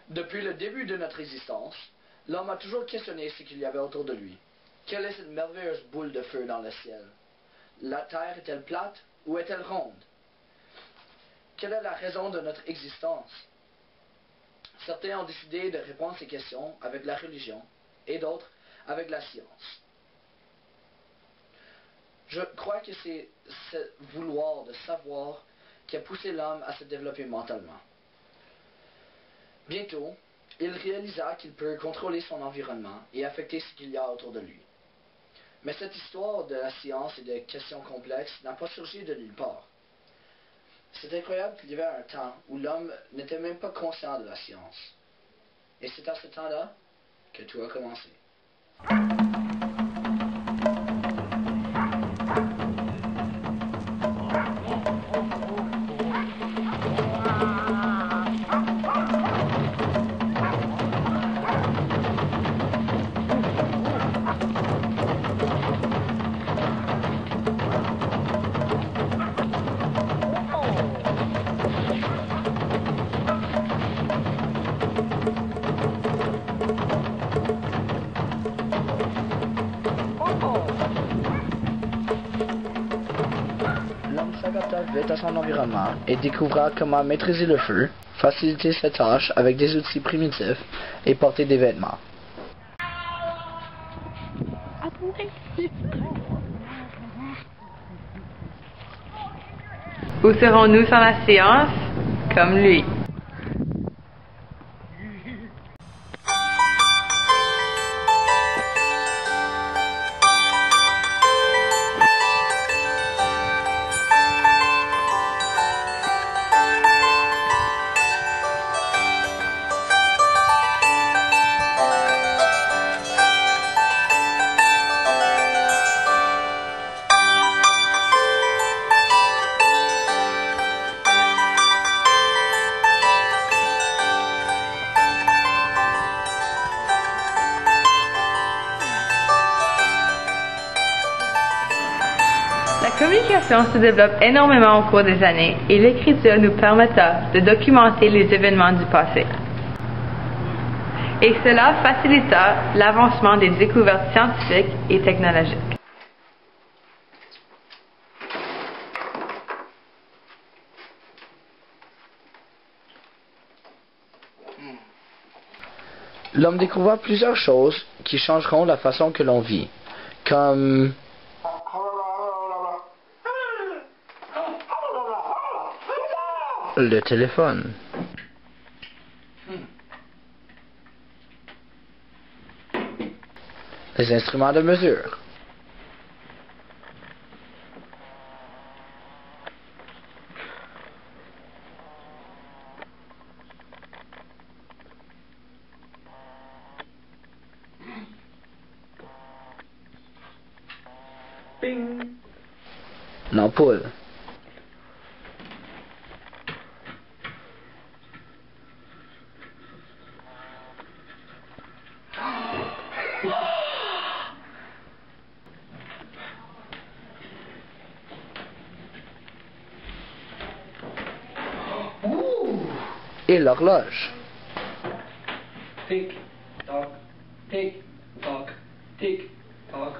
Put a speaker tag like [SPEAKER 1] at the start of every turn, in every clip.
[SPEAKER 1] Depuis le début de notre existence, l'homme a toujours questionné ce qu'il y avait autour de lui. Quelle est cette merveilleuse boule de feu dans le ciel? La Terre est-elle plate ou est-elle ronde? Quelle est la raison de notre existence? Certains ont décidé de répondre à ces questions avec la religion et d'autres avec la science. Je crois que c'est ce vouloir de savoir qui a poussé l'homme à se développer mentalement. Bientôt, il réalisa qu'il peut contrôler son environnement et affecter ce qu'il y a autour de lui. Mais cette histoire de la science et de questions complexes n'a pas surgi de nulle part. C'est incroyable qu'il y avait un temps où l'homme n'était même pas conscient de la science. Et c'est à ce temps-là que tout a commencé. L'homme s'adapta vite à son environnement et découvra comment maîtriser le feu, faciliter ses tâches avec des outils primitifs et porter des vêtements.
[SPEAKER 2] Où serons-nous sans la science? Comme lui. La communication se développe énormément au cours des années et l'écriture nous permettra de documenter les événements du passé. Et cela facilita l'avancement des découvertes scientifiques et technologiques.
[SPEAKER 1] L'homme découvra plusieurs choses qui changeront la façon que l'on vit, comme le téléphone, les instruments de mesure, l'ampoule, et l'horloge.
[SPEAKER 3] Tick, tock, tick, tock, tick, tock.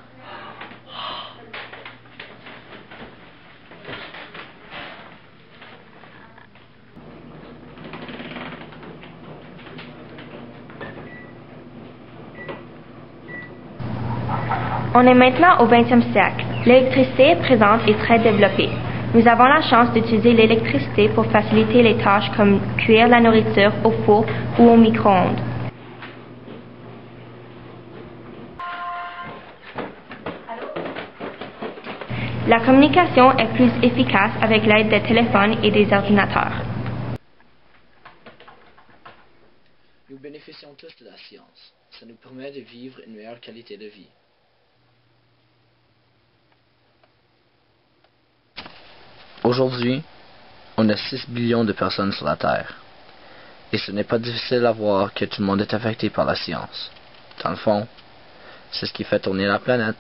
[SPEAKER 4] On est maintenant au 20e siècle. L'électricité est présente et très développée. Nous avons la chance d'utiliser l'électricité pour faciliter les tâches comme cuire la nourriture au four ou au micro-ondes. La communication est plus efficace avec l'aide des téléphones et des ordinateurs.
[SPEAKER 1] Nous bénéficions tous de la science. Ça nous permet de vivre une meilleure qualité de vie. Aujourd'hui, on a 6 billions de personnes sur la Terre. Et ce n'est pas difficile à voir que tout le monde est affecté par la science. Dans le fond, c'est ce qui fait tourner la planète.